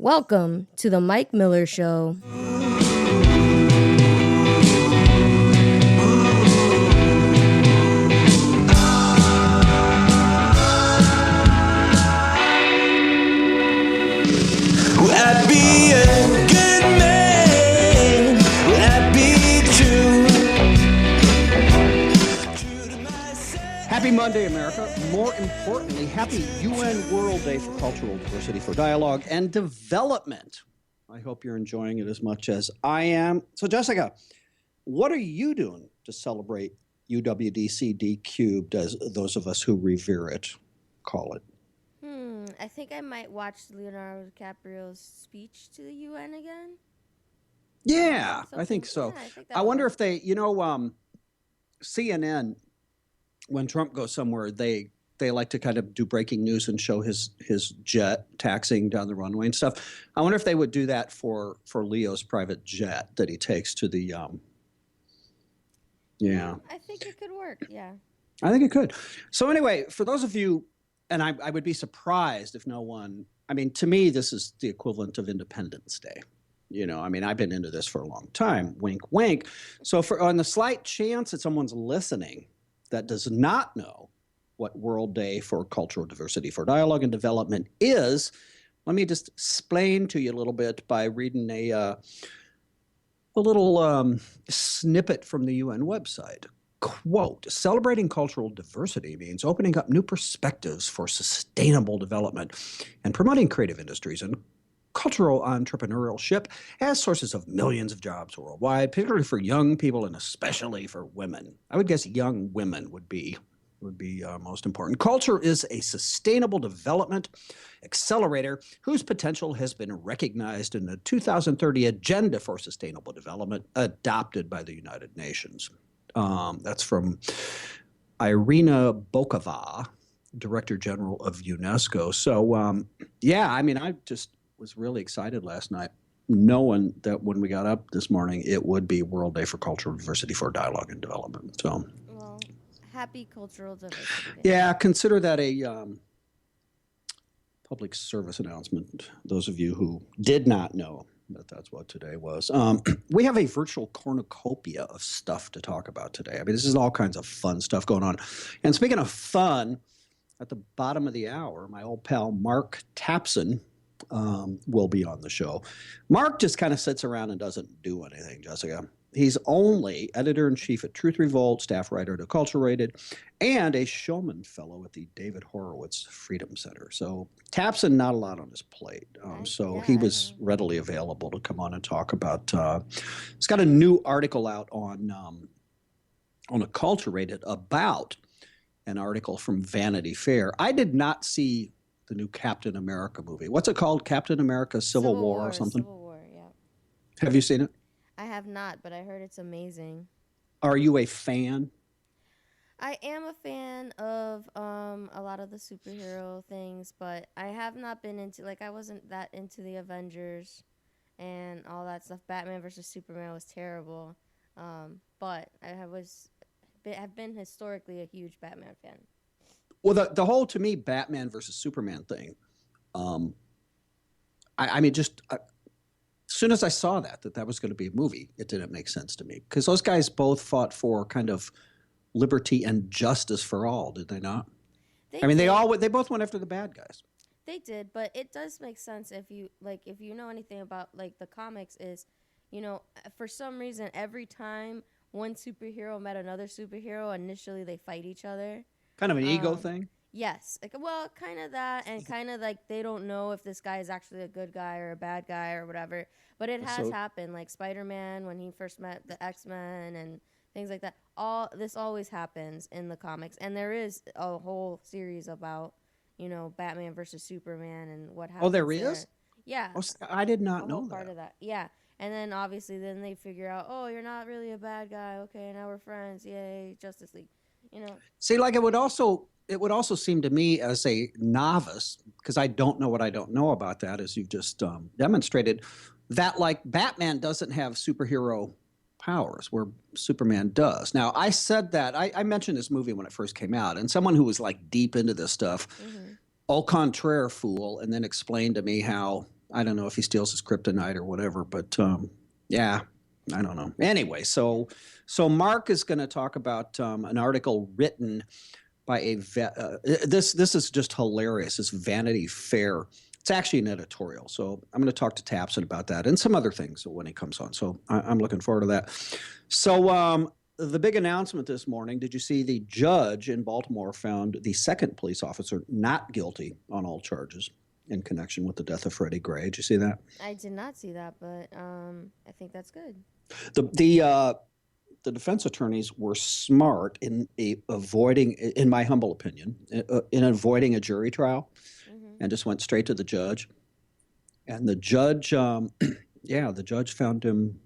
Welcome to the Mike Miller Show. Will I be a good man? Will I be true to myself? Happy Monday, America. More importantly, happy UN World Day for Cultural Diversity, for Dialogue and Development. I hope you're enjoying it as much as I am. So, Jessica, what are you doing to celebrate UWDC cubed, as those of us who revere it call it? I think I might watch Leonardo DiCaprio's speech to the UN again. Yeah, I think Something- so. yeah, I think I that'll wonder work. if they, CNN, when Trump goes somewhere, they like to kind of do breaking news and show his jet taxiing down the runway and stuff. I wonder if they would do that for Leo's private jet that he takes to the yeah. I think it could work. Yeah. I think it could. So anyway, for those of you, and I would be surprised if no one, I mean, to me, this is the equivalent of Independence Day. I've been into this for a long time, wink, wink. So on the slight chance that someone's listening that does not know what World Day for Cultural Diversity, for Dialogue and Development is, let me just explain to you a little bit by reading a little snippet from the UN website. Quote, celebrating cultural diversity means opening up new perspectives for sustainable development and promoting creative industries and cultural entrepreneurship as sources of millions of jobs worldwide, particularly for young people and especially for women. I would guess young women would be most important. Culture is a sustainable development accelerator whose potential has been recognized in the 2030 Agenda for Sustainable Development adopted by the United Nations. That's from Irina Bokova, Director General of UNESCO. So, I just was really excited last night knowing that when we got up this morning, it would be World Day for Cultural Diversity, for Dialogue and Development. So, Well, happy cultural diversity. Day. yeah, consider that a public service announcement. Those of you who did not know that that's what today was. We have a virtual cornucopia of stuff to talk about today. I mean, this is all kinds of fun stuff going on. And speaking of fun, at the bottom of the hour, my old pal Mark Tapson will be on the show. Mark just kind of sits around and doesn't do anything, Jessica. He's only editor-in-chief at Truth Revolt, staff writer to Culture Rated, and a Showman Fellow at the David Horowitz Freedom Center. So Tapson, not a lot on his plate. He was readily available to come on and talk about. He's got a new article out on a Culture Rated about an article from Vanity Fair. I did not see the new Captain America movie. What's it called? Captain America Civil War or something? Civil War, yeah. Have you seen it? I have not, but I heard it's amazing. Are you a fan? I am a fan of a lot of the superhero things, but I have not been into, I wasn't that into the Avengers and all that stuff. Batman versus Superman was terrible, but have been historically a huge Batman fan. Well, the whole, to me, Batman versus Superman thing, as soon as I saw that was going to be a movie, it didn't make sense to me. Because those guys both fought for kind of liberty and justice for all, did they not? They both went after the bad guys. They did, but it does make sense if you know anything about the comics is, for some reason every time one superhero met another superhero, initially they fight each other. Kind of an ego thing? Yes. Kind of that, and kind of they don't know if this guy is actually a good guy or a bad guy or whatever. But it has happened, like Spider-Man when he first met the X-Men and things like that. This always happens in the comics, and there is a whole series about, Batman versus Superman and what happens. Oh, there is? Yeah. Oh, I did not know whole that. part of that. Yeah. And then obviously they figure out, oh, you're not really a bad guy. Okay, now we're friends. Yay, Justice League. See, it would also seem to me as a novice, because I don't know what I don't know about that, as you've just demonstrated, that Batman doesn't have superhero powers where Superman does. Now, I said that, I mentioned this movie when it first came out, and someone who was deep into this stuff, au contraire fool, and then explained to me how I don't know if he steals his kryptonite or whatever, but yeah, I don't know. Anyway, so Mark is going to talk about an article written by this is just hilarious. It's Vanity Fair. It's actually an editorial. So I'm going to talk to Tapson about that and some other things when he comes on. So I'm looking forward to that. So the big announcement this morning, did you see the judge in Baltimore found the second police officer not guilty on all charges in connection with the death of Freddie Gray? Did you see that? I did not see that, but I think that's good. The defense attorneys were smart in avoiding, in my humble opinion, in avoiding a jury trial, and just went straight to the judge. And the judge, the judge found him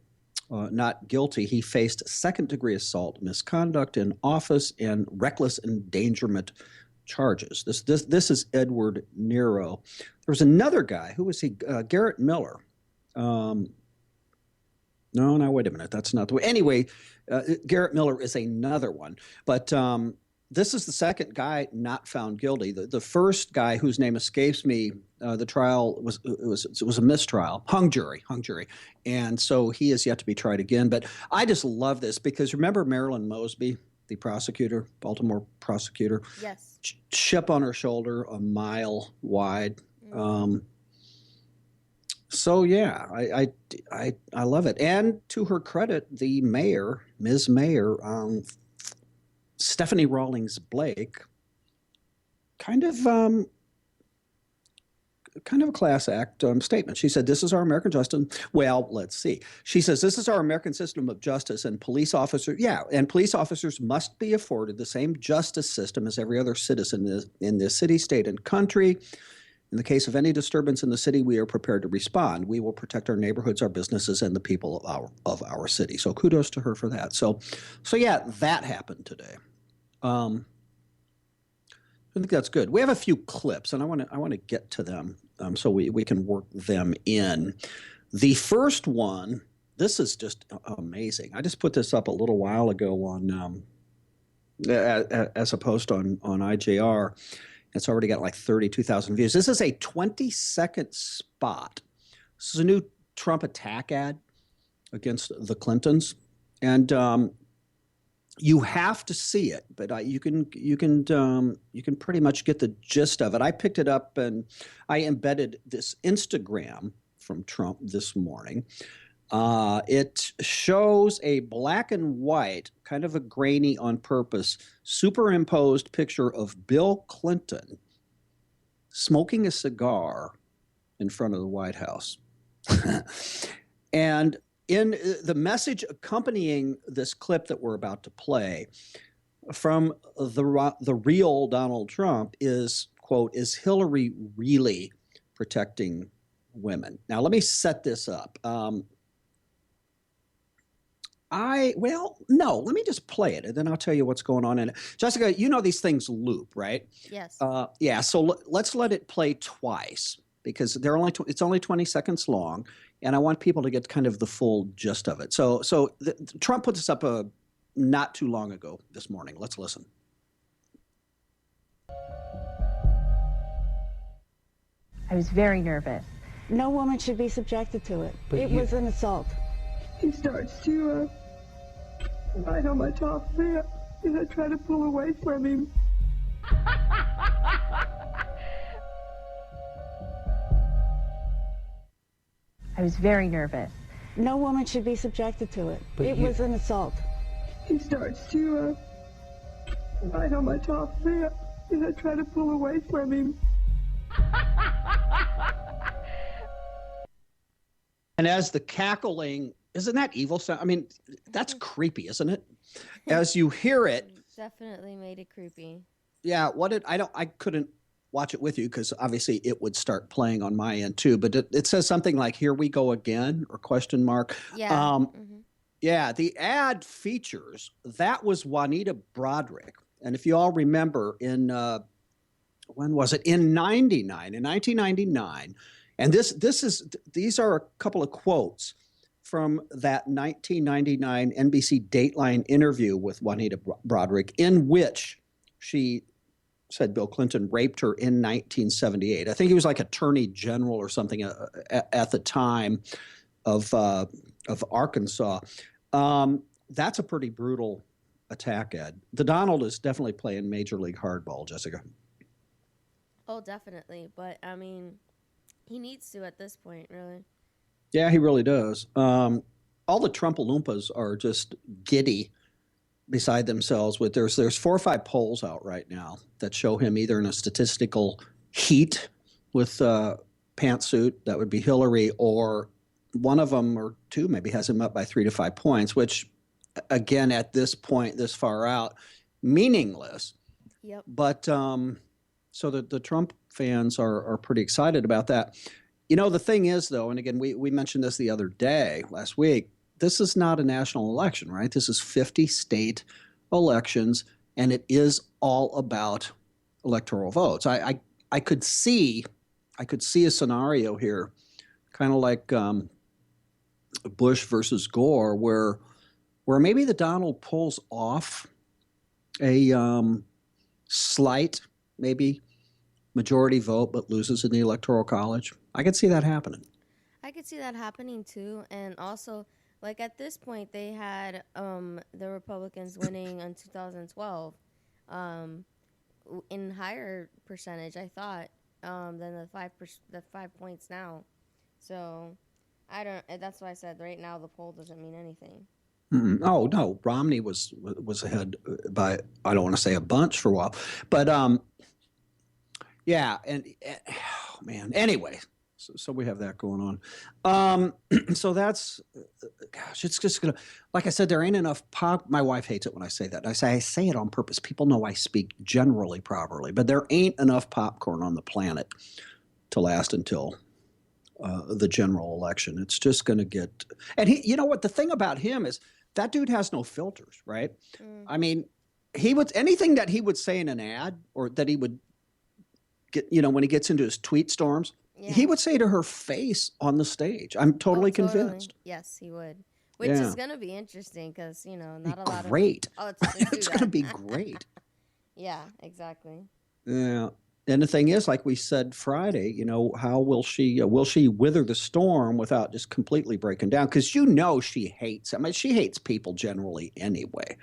not guilty. He faced second-degree assault, misconduct in office, and reckless endangerment charges. This is Edward Nero. There was another guy. Who was he? Garrett Miller. No, wait a minute. That's not the way. Anyway, Garrett Miller is another one. But this is the second guy not found guilty. The first guy, whose name escapes me, the trial was a mistrial, hung jury, and so he is yet to be tried again. But I just love this because remember Marilyn Mosby, the prosecutor, Baltimore prosecutor. Yes. Chip on her shoulder, a mile wide. So yeah, I love it. And to her credit, the mayor, Ms. Mayor, Stephanie Rawlings Blake, kind of a class act statement. She said, "This is our American justice." Well, let's see. She says, "This is our American system of justice, and police officers must be afforded the same justice system as every other citizen in this city, state, and country. In the case of any disturbance in the city, we are prepared to respond. We will protect our neighborhoods, our businesses, and the people of our city." So kudos to her for that. So yeah, that happened today. I think that's good. We have a few clips, and I want to get to them so we can work them in. The first one, this is just amazing. I just put this up a little while ago on as a post on IJR. It's already got like 32,000 views. This is a 20-second spot. This is a new Trump attack ad against the Clintons, and you have to see it. But you can pretty much get the gist of it. I picked it up and I embedded this Instagram from Trump this morning. It shows a black and white, kind of a grainy on purpose, superimposed picture of Bill Clinton smoking a cigar in front of the White House. And in the message accompanying this clip that we're about to play from the real Donald Trump is, quote, "Is Hillary really protecting women?" Now, let me set this up. No, let me just play it, and then I'll tell you what's going on in it. Jessica, you know these things loop, right? Yes. Yeah, so let's let it play twice because it's only 20 seconds long, and I want people to get kind of the full gist of it. So Trump put this up not too long ago this morning. Let's listen. I was very nervous. No woman should be subjected to it. It was an assault. He starts to bite on my top lip, and I try to pull away from him. I was very nervous. No woman should be subjected to it. It was an assault. He starts to bite on my top lip, and I try to pull away from him. And as the cackling, isn't that evil sound? I mean, that's creepy, isn't it? As you hear it, Definitely made it creepy. yeah. I couldn't watch it with you because obviously it would start playing on my end too. But it says something like "Here we go again" or question mark. Yeah. Yeah. The ad features that was Juanita Broderick, and if you all remember, in when was it? In 1999. And these are a couple of quotes from that 1999 NBC Dateline interview with Juanita Broderick, in which she said Bill Clinton raped her in 1978. I think he was like attorney general or something at the time of Arkansas. That's a pretty brutal attack, Ed. The Donald is definitely playing Major League Hardball, Jessica. Oh, definitely. But I mean, he needs to at this point, really. Yeah, he really does. All the Trump-a-loompas are just giddy beside themselves. With there's 4 or 5 polls out right now that show him either in a statistical heat with pantsuit, that would be Hillary, or one of them or two maybe has him up by 3 to 5 points, which again at this point, this far out, meaningless. Yep. But so the Trump fans are pretty excited about that. You know, the thing is, though, and again, we mentioned this the other day, last week, this is not a national election, right? This is 50 state elections, and it is all about electoral votes. I could see a scenario here, kind of like Bush versus Gore, where maybe the Donald pulls off a slight, maybe majority vote, but loses in the Electoral College. I could see that happening. I could see that happening too, and also, like at this point, they had the Republicans winning in 2012, in higher percentage, I thought, than the 5 points now. So, I don't. That's why I said right now the poll doesn't mean anything. Mm-mm. Oh no, Romney was ahead by, I don't want to say a bunch for a while, but yeah, and oh man. Anyway, so we have that going on. So that's, gosh, it's just gonna, like I said, there ain't enough pop. My wife hates it when I say that. I say it on purpose. People know I speak generally properly, but there ain't enough popcorn on the planet to last until the general election. It's just going to get, and he, you know what, the thing about him is that dude has no filters, right? I mean, anything that he would say in an ad, or that he would get, you know, when he gets into his tweet storms, he would say to her face on the stage. I'm totally convinced. Yes, he would. Which is going to be interesting because, you know, not a lot of politicians It's going to be great. Yeah, exactly. Yeah. And the thing is, like we said Friday, you know, how will she wither the storm without just completely breaking down? Because you know she hates, I mean, she hates people generally anyway.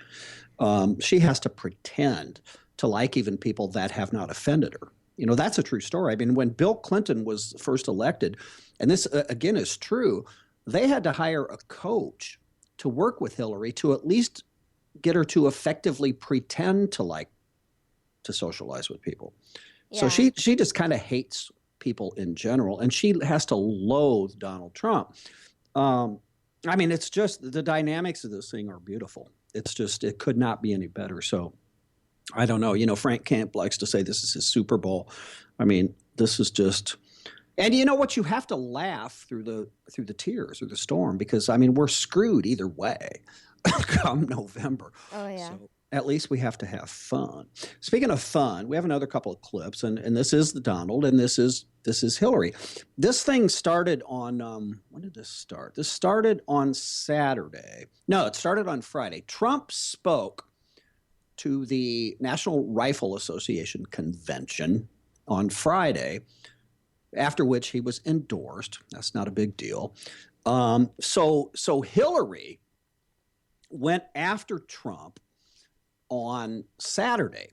She has to pretend to like even people that have not offended her. You know, that's a true story. I mean, when Bill Clinton was first elected, and this, again, is true, they had to hire a coach to work with Hillary to at least get her to effectively pretend to socialize with people. So she just kind of hates people in general, and she has to loathe Donald Trump. I mean, it's just the dynamics of this thing are beautiful. It's just, it could not be any better. So I don't know. You know, Frank Camp likes to say this is his Super Bowl. I mean, this is just, and you know what? You have to laugh through the tears or the storm, because I mean, we're screwed either way come November. Oh yeah. So at least we have to have fun. Speaking of fun, we have another couple of clips, and this is the Donald, and this is Hillary. This thing started on when did this start? This started on Saturday. No, it started on Friday. Trump spoke to the National Rifle Association convention on Friday, after which he was endorsed. That's not a big deal. So Hillary went after Trump on Saturday.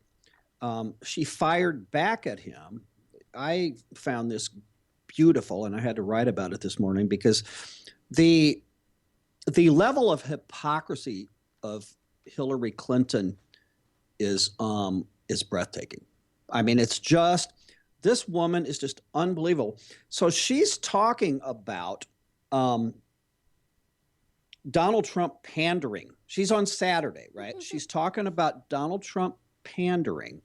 She fired back at him. I found this beautiful, and I had to write about it this morning, because the level of hypocrisy of Hillary Clinton is breathtaking. I mean, it's just, this woman is just unbelievable. So she's talking about Donald Trump pandering. She's on Saturday, right? She's talking about Donald Trump pandering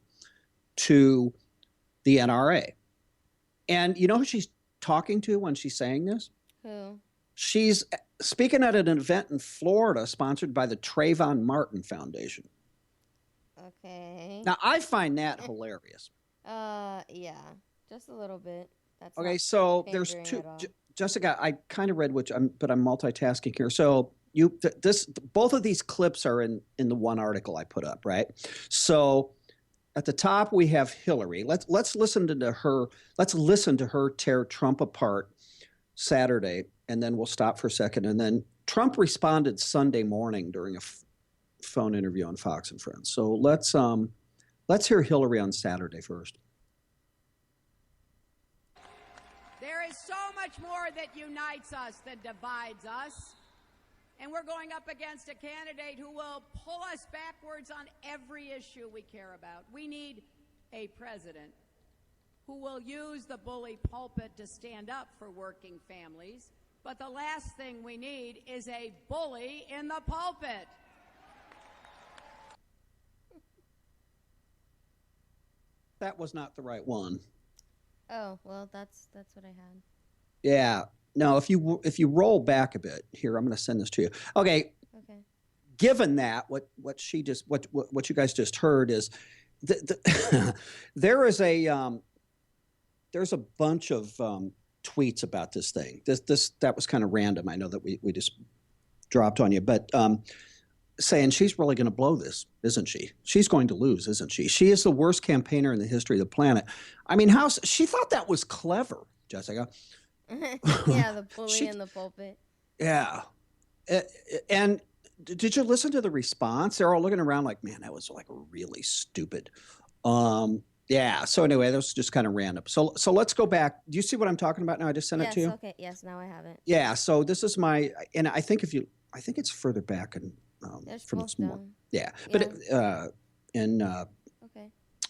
to the NRA. And you know who she's talking to when she's saying this? Who? She's speaking at an event in Florida sponsored by the Trayvon Martin Foundation. Okay. Now, I find that hilarious. Yeah, just a little bit. That's okay. So there's two. Jessica, I kind of read but I'm multitasking here. So both of these clips are in the one article I put up, right? So at the top we have Hillary. Let's listen to her. Let's listen to her tear Trump apart Saturday, and then we'll stop for a second. And then Trump responded Sunday morning during a phone interview on Fox and Friends. So let's hear Hillary on Saturday first. There is so much more that unites us than divides us. And we're going up against a candidate who will pull us backwards on every issue we care about. We need a president who will use the bully pulpit to stand up for working families. But the last thing we need is a bully in the pulpit. That was not the right one. Oh, well, that's what I had. Yeah. No, if you roll back a bit here, I'm going to send this to you. Okay. Okay. Given that, what you guys just heard is there's a bunch of tweets about this thing. That was kind of random. I know that we just dropped on you, but saying she's really going to blow this, isn't she? She's going to lose, isn't she? She is the worst campaigner in the history of the planet. I mean, she thought that was clever, Jessica. Yeah, the bully in the pulpit. Yeah. And did you listen to the response? They're all looking around like, man, that was like really stupid. Yeah. So anyway, that was just kind of random. So let's go back. Do you see what I'm talking about now? I just sent it to you. Okay. Yes. Now I have it. Yeah. So this is and I think it's further back and from this morning. Yeah. But okay.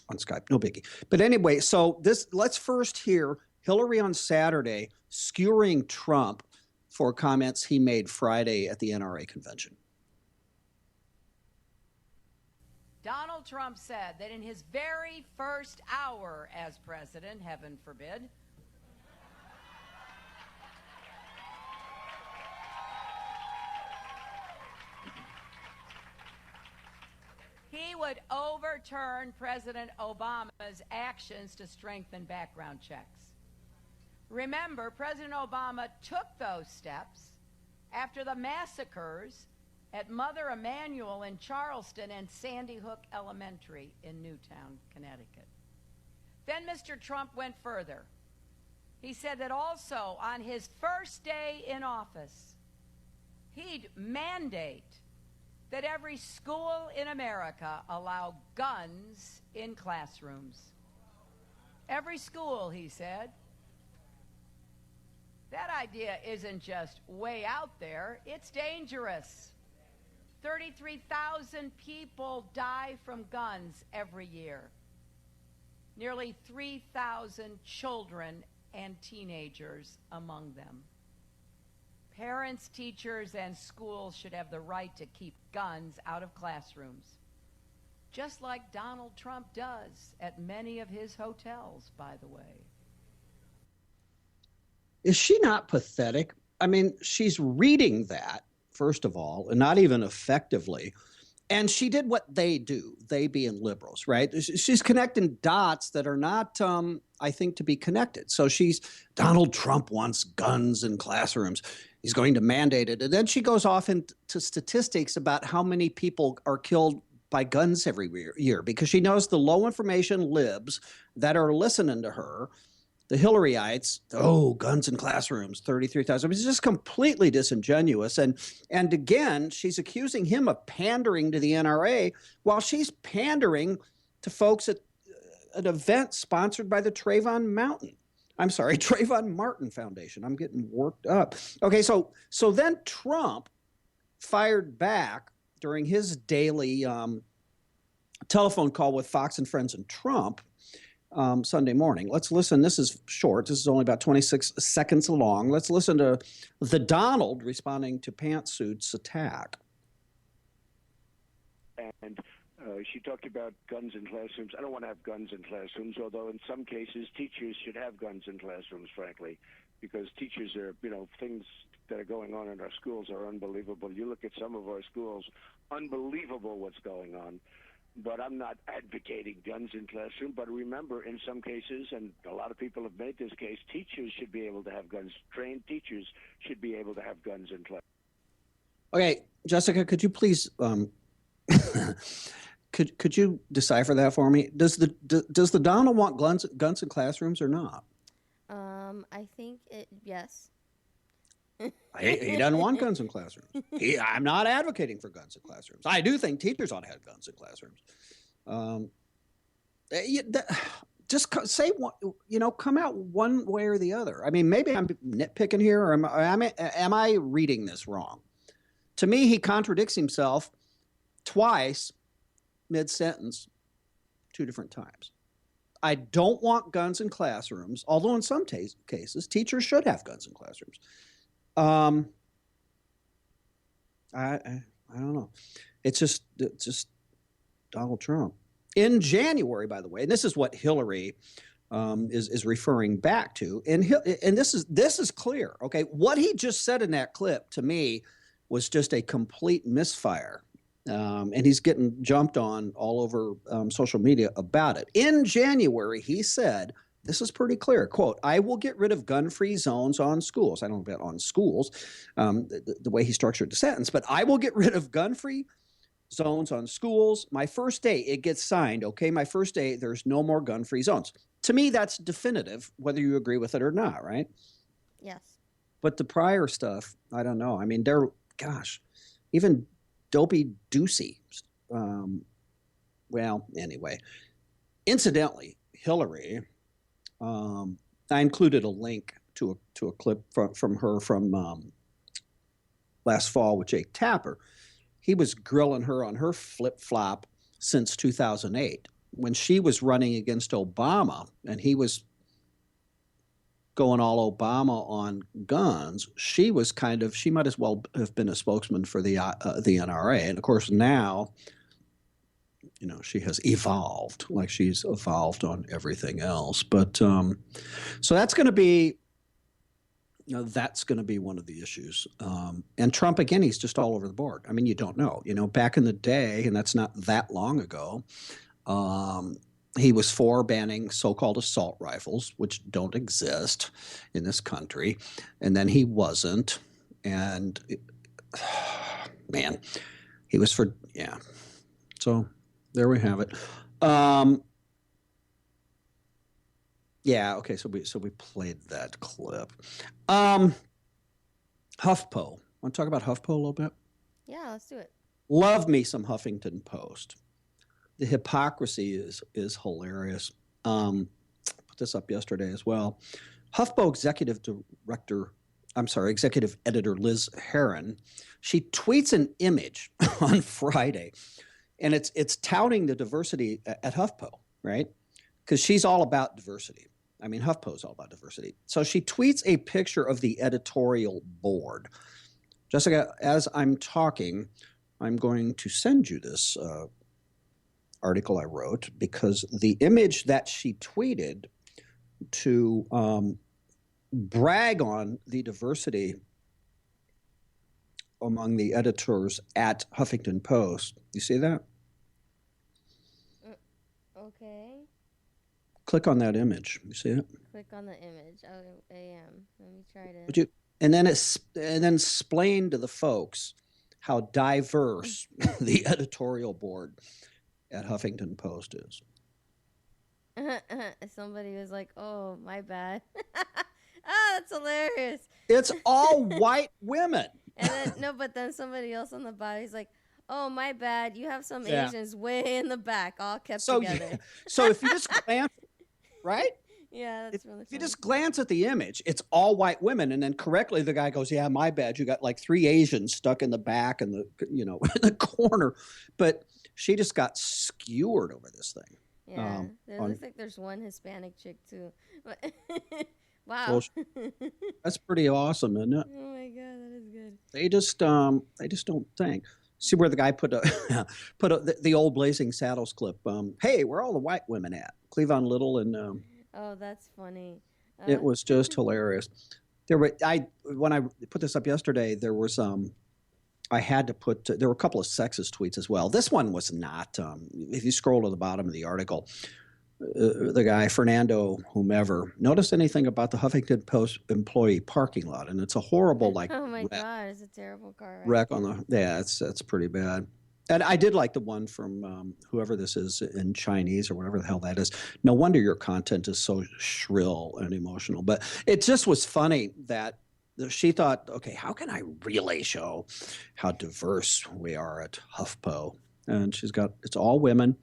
On Skype, no biggie. But anyway, so let's first hear Hillary on Saturday skewering Trump for comments he made Friday at the NRA convention. Donald Trump said that in his very first hour as president, heaven forbid, he would overturn President Obama's actions to strengthen background checks. Remember, President Obama took those steps after the massacres at Mother Emanuel in Charleston and Sandy Hook Elementary in Newtown, Connecticut. Then Mr. Trump went further. He said that also on his first day in office, he'd mandate that every school in America allow guns in classrooms. Every school, he said. That idea isn't just way out there, it's dangerous. 33,000 people die from guns every year. Nearly 3,000 children and teenagers among them. Parents, teachers, and schools should have the right to keep guns out of classrooms, just like Donald Trump does at many of his hotels, by the way. Is she not pathetic? I mean, she's reading that, first of all, and not even effectively. And she did what they do, they being liberals, right? She's connecting dots that are not, I think, to be connected. So Donald Trump wants guns in classrooms. He's going to mandate it. And then she goes off into statistics about how many people are killed by guns every year because she knows the low information libs that are listening to her, the Hillaryites, guns in classrooms, 33,000. It's just completely disingenuous. And again, she's accusing him of pandering to the NRA while she's pandering to folks at an event sponsored by the Trayvon Martin Foundation. I'm getting worked up. Okay, so then Trump fired back during his daily telephone call with Fox and Friends and Trump Sunday morning. Let's listen. This is short. This is only about 26 seconds long. Let's listen to the Donald responding to Pantsuit's attack. And she talked about guns in classrooms. I don't want to have guns in classrooms, although in some cases teachers should have guns in classrooms, frankly, because teachers are, things that are going on in our schools are unbelievable. You look at some of our schools, unbelievable what's going on. But I'm not advocating guns in classroom. But remember, in some cases, and a lot of people have made this case, teachers should be able to have guns. Trained teachers should be able to have guns in class. Okay, Jessica, could you please Could you decipher that for me? Does the Donald want guns in classrooms or not? I think yes. He doesn't want guns in classrooms. I'm not advocating for guns in classrooms. I do think teachers ought to have guns in classrooms. Just say one, come out one way or the other. I mean, maybe I'm nitpicking here, or am I reading this wrong? To me, he contradicts himself twice mid-sentence, 2 different times. I don't want guns in classrooms, although in some cases, teachers should have guns in classrooms. I don't know. It's just Donald Trump. In January, by the way, and this is what Hillary is referring back to, and this is clear. Okay, what he just said in that clip to me was just a complete misfire. And he's getting jumped on all over social media about it. In January, he said, this is pretty clear, quote, "I will get rid of gun-free zones on schools." I don't know about on schools, the way he structured the sentence, but "I will get rid of gun-free zones on schools. My first day, it gets signed, okay? My first day, there's no more gun-free zones." To me, that's definitive, whether you agree with it or not, right? Yes. But the prior stuff, I don't know. I mean, even Dopey Ducey. Well, anyway. Incidentally, Hillary, I included a link to a clip from her from last fall with Jake Tapper. He was grilling her on her flip-flop since 2008 when she was running against Obama and he was going all Obama on guns. She might as well have been a spokesman for the NRA. And of course now, she has evolved like she's evolved on everything else. But so that's going to be, one of the issues. And Trump, again, he's just all over the board. I mean, you don't know. Back in the day, and that's not that long ago, he was for banning so-called assault rifles, which don't exist in this country. And then he wasn't. And, man, he was for, yeah. So there we have it. Yeah, okay, so we played that clip. HuffPo. Want to talk about HuffPo a little bit? Yeah, let's do it. Love me some Huffington Post. The hypocrisy is hilarious. Put this up yesterday as well. HuffPo executive editor Liz Heron, she tweets an image on Friday, and it's touting the diversity at HuffPo, right? Because she's all about diversity. I mean, HuffPo's all about diversity. So she tweets a picture of the editorial board. Jessica, as I'm talking, I'm going to send you this article I wrote, because the image that she tweeted to brag on the diversity among the editors at Huffington Post. You see that? Okay. Click on that image. You see it? Click on the image. Oh, I am. Let me try to. Would you? And then explain to the folks how diverse the editorial board at Huffington Post is. Somebody was like, "Oh, my bad." Oh, that's hilarious. It's all white women. And then but then somebody else on the bottom is like, "Oh, my bad. You have some Asians way in the back, all kept together." Yeah. So if you just glance, right? Yeah, that's really funny. If you just glance at the image, it's all white women, and then correctly the guy goes, "Yeah, my bad. You got like 3 Asians stuck in the back and in the corner," but she just got skewered over this thing. Yeah, it looks like there's one Hispanic chick too. Wow, well, that's pretty awesome, isn't it? Oh my god, that is good. They just don't think. See where the guy put the old Blazing Saddles clip. Hey, where are all the white women at? Cleavon Little and. Oh, that's funny. It was just hilarious. When I put this up yesterday, there was I had to there were a couple of sexist tweets as well. This one was not. If you scroll to the bottom of the article, the guy Fernando whomever noticed anything about the Huffington Post employee parking lot, and it's a horrible oh my god, it's a terrible car wreck on the. Yeah, that's pretty bad. And I did like the one from whoever this is in Chinese or whatever the hell that is. No wonder your content is so shrill and emotional. But it just was funny that she thought, okay, how can I really show how diverse we are at HuffPo? And it's all women.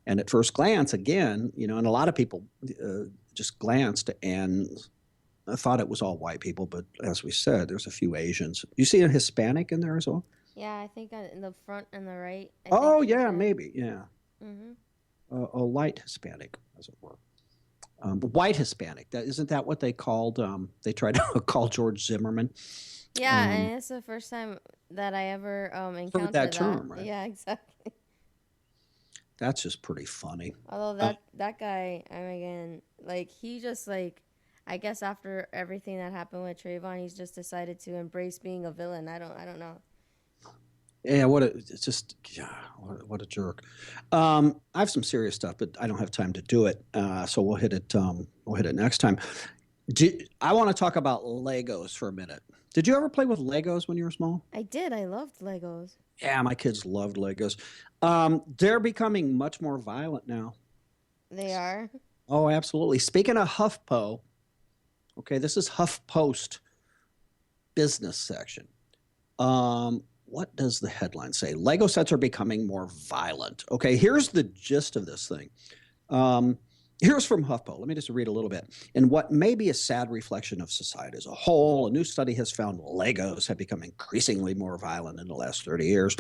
And at first glance, again, and a lot of people just glanced and I thought it was all white people. But as we said, there's a few Asians. You see a Hispanic in there as well? Yeah, I think in the front and the right. Oh, yeah, maybe, yeah. Mm-hmm. A light Hispanic, as it were. White Hispanic. Isn't that what they called? They tried to call George Zimmerman. Yeah, and it's the first time that I ever encountered heard that term, right? Yeah, exactly. That's just pretty funny. Although that guy, again, like he just like, I guess after everything that happened with Trayvon, he's just decided to embrace being a villain. I don't know. Yeah, what a jerk. I have some serious stuff, but I don't have time to do it. So we'll hit it. We'll hit it next time. I want to talk about Legos for a minute. Did you ever play with Legos when you were small? I did. I loved Legos. Yeah, my kids loved Legos. They're becoming much more violent now. They are? Oh, absolutely. Speaking of HuffPo, okay, this is HuffPost business section. What does the headline say? Lego sets are becoming more violent. Okay, here's the gist of this thing. Here's from HuffPo. Let me just read a little bit. In what may be a sad reflection of society as a whole, a new study has found Legos have become increasingly more violent in the last 30 years.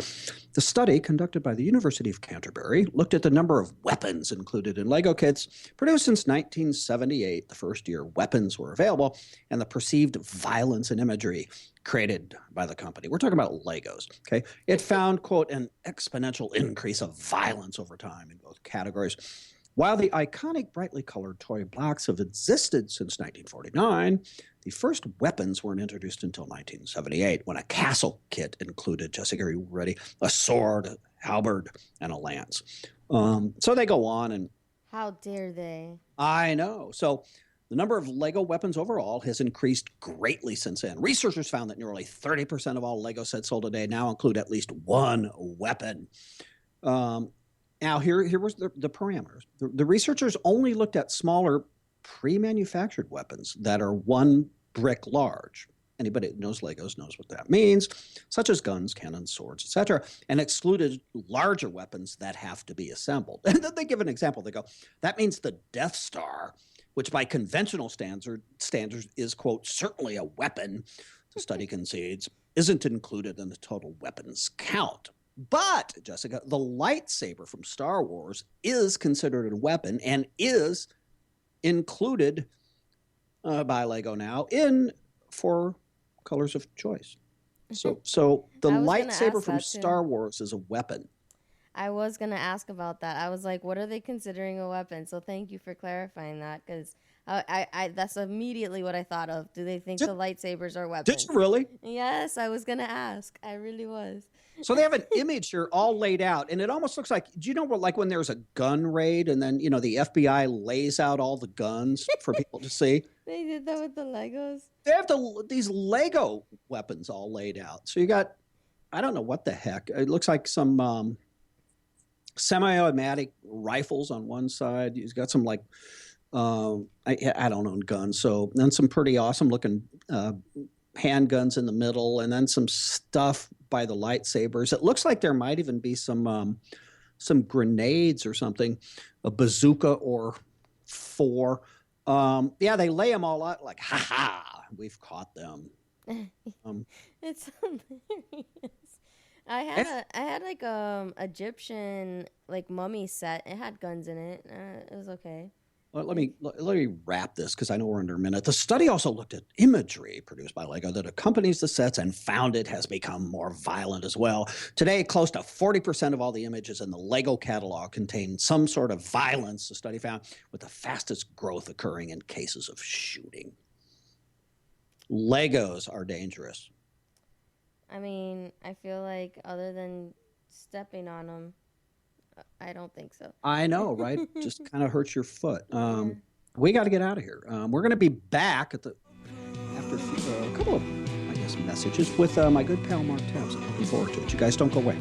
The study, conducted by the University of Canterbury, looked at the number of weapons included in Lego kits produced since 1978, the first year weapons were available, and the perceived violence and imagery created by the company. We're talking about Legos, okay? It found, quote, an exponential increase of violence over time in both categories. While the iconic brightly colored toy blocks have existed since 1949, the first weapons weren't introduced until 1978 when a castle kit included, Jessica, are you ready? A sword, a halberd, and a lance. So they go on and... How dare they? I know. So the number of Lego weapons overall has increased greatly since then. Researchers found that nearly 30% of all Lego sets sold today now include at least one weapon. Now, here was the parameters. The researchers only looked at smaller pre-manufactured weapons that are one brick large. Anybody that knows Legos knows what that means, such as guns, cannons, swords, etc., and excluded larger weapons that have to be assembled. And then they give an example. They go, that means the Death Star, which by conventional standards is, quote, certainly a weapon, the study concedes, isn't included in the total weapons count. But, Jessica, the lightsaber from Star Wars is considered a weapon and is included by Lego now in 4 colors of choice. So the lightsaber from Star Wars is a weapon. I was going to ask about that. I was like, what are they considering a weapon? So thank you for clarifying that, because I that's immediately what I thought of. Do they think the lightsabers are weapons? Did you really? Yes, I was going to ask. I really was. So they have an image here all laid out, and it almost looks like, do you know what, like when there's a gun raid and then, the FBI lays out all the guns for people to see? They did that with the Legos? They have these Lego weapons all laid out. So you got, I don't know what the heck. It looks like some semi-automatic rifles on one side. You've got some like, I don't own guns. So then some pretty awesome looking handguns in the middle, and then some stuff by the lightsabers. It looks like there might even be some grenades or something, a bazooka or 4. Yeah, they lay them all out like, ha, we've caught them. It's hilarious. I had like Egyptian like mummy set. It had guns in it. It was okay. Let me wrap this because I know we're under a minute. The study also looked at imagery produced by Lego that accompanies the sets and found it has become more violent as well. Today, close to 40% of all the images in the Lego catalog contain some sort of violence, the study found, with the fastest growth occurring in cases of shooting. Legos are dangerous. I mean, I feel like other than stepping on them, I don't think so. I know, right? Just kind of hurts your foot. We got to get out of here. We're going to be back after a couple of, messages with my good pal Mark Tabbs. I'm looking forward to it. You guys don't go away.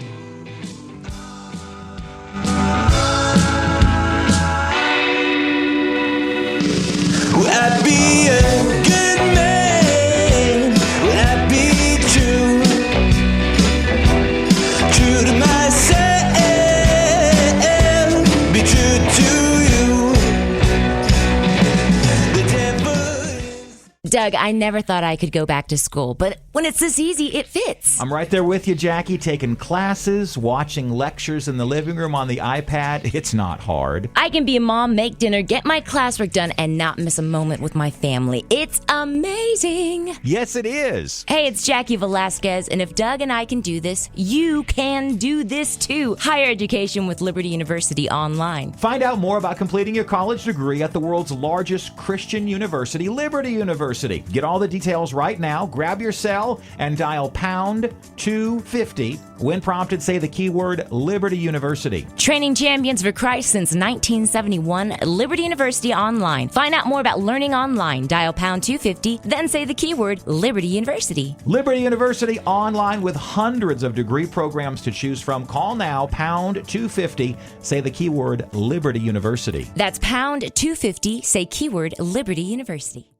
Doug, I never thought I could go back to school, but when it's this easy, it fits. I'm right there with you, Jackie, taking classes, watching lectures in the living room on the iPad. It's not hard. I can be a mom, make dinner, get my classwork done, and not miss a moment with my family. It's amazing. Yes, it is. Hey, it's Jackie Velasquez, and if Doug and I can do this, you can do this too. Higher education with Liberty University Online. Find out more about completing your college degree at the world's largest Christian university, Liberty University. Get all the details right now. Grab your cell and dial pound 250. When prompted, say the keyword Liberty University. Training champions for Christ since 1971, Liberty University Online. Find out more about learning online. Dial pound 250, then say the keyword Liberty University. Liberty University Online with hundreds of degree programs to choose from. Call now, pound 250. Say the keyword Liberty University. That's pound 250. Say keyword Liberty University.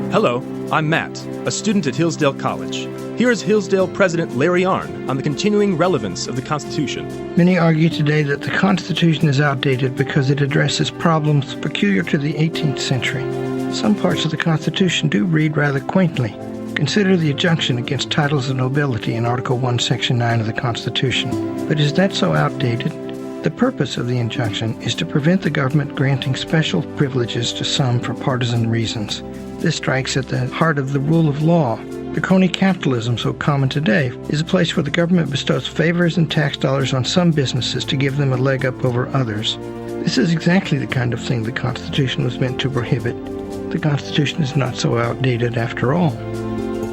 Hello, I'm Matt, a student at Hillsdale College. Here is Hillsdale President Larry Arnn on the continuing relevance of the Constitution. Many argue today that the Constitution is outdated because it addresses problems peculiar to the 18th century. Some parts of the Constitution do read rather quaintly. Consider the injunction against titles of nobility in Article 1, Section 9 of the Constitution. But is that so outdated? The purpose of the injunction is to prevent the government granting special privileges to some for partisan reasons. This strikes at the heart of the rule of law. The crony capitalism so common today is a place where the government bestows favors and tax dollars on some businesses to give them a leg up over others. This is exactly the kind of thing the Constitution was meant to prohibit. The Constitution is not so outdated after all.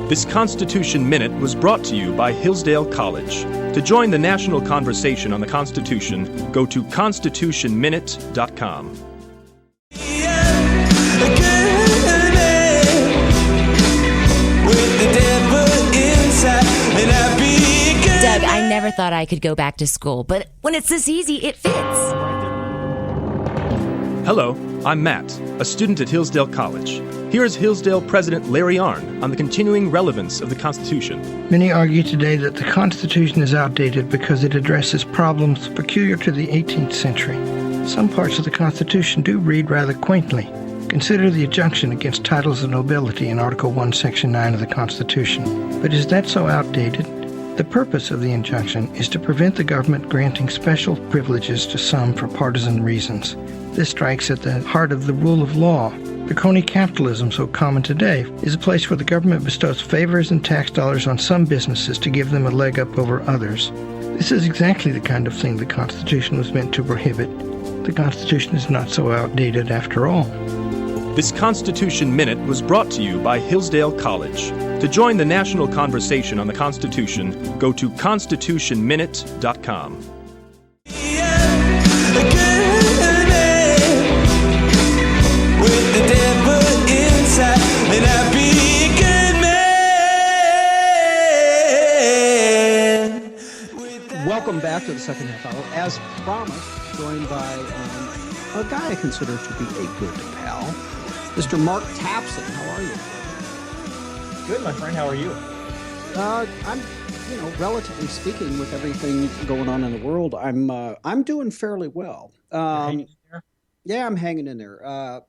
This Constitution Minute was brought to you by Hillsdale College. To join the national conversation on the Constitution, go to constitutionminute.com. Doug, I never thought I could go back to school, but when it's this easy, it fits. Hello, I'm Matt, a student at Hillsdale College. Here is Hillsdale President Larry Arnn on the continuing relevance of the Constitution. Many argue today that the Constitution is outdated because it addresses problems peculiar to the 18th century. Some parts of the Constitution do read rather quaintly. Consider the injunction against titles of nobility in Article 1, Section 9 of the Constitution. But is that so outdated? The purpose of the injunction is to prevent the government granting special privileges to some for partisan reasons. This strikes at the heart of the rule of law. The crony capitalism so common today is a place where the government bestows favors and tax dollars on some businesses to give them a leg up over others. This is exactly the kind of thing the Constitution was meant to prohibit. The Constitution is not so outdated after all. This Constitution Minute was brought to you by Hillsdale College. To join the national conversation on the Constitution, go to constitutionminute.com. Welcome back to the second half hour. As promised, joined by a guy I consider to be a good pal, Mr. Mark Tapson. How are you? Good, my friend. How are you? I'm, relatively speaking, with everything going on in the world, I'm doing fairly well. Hanging in there? Yeah, I'm hanging in there. I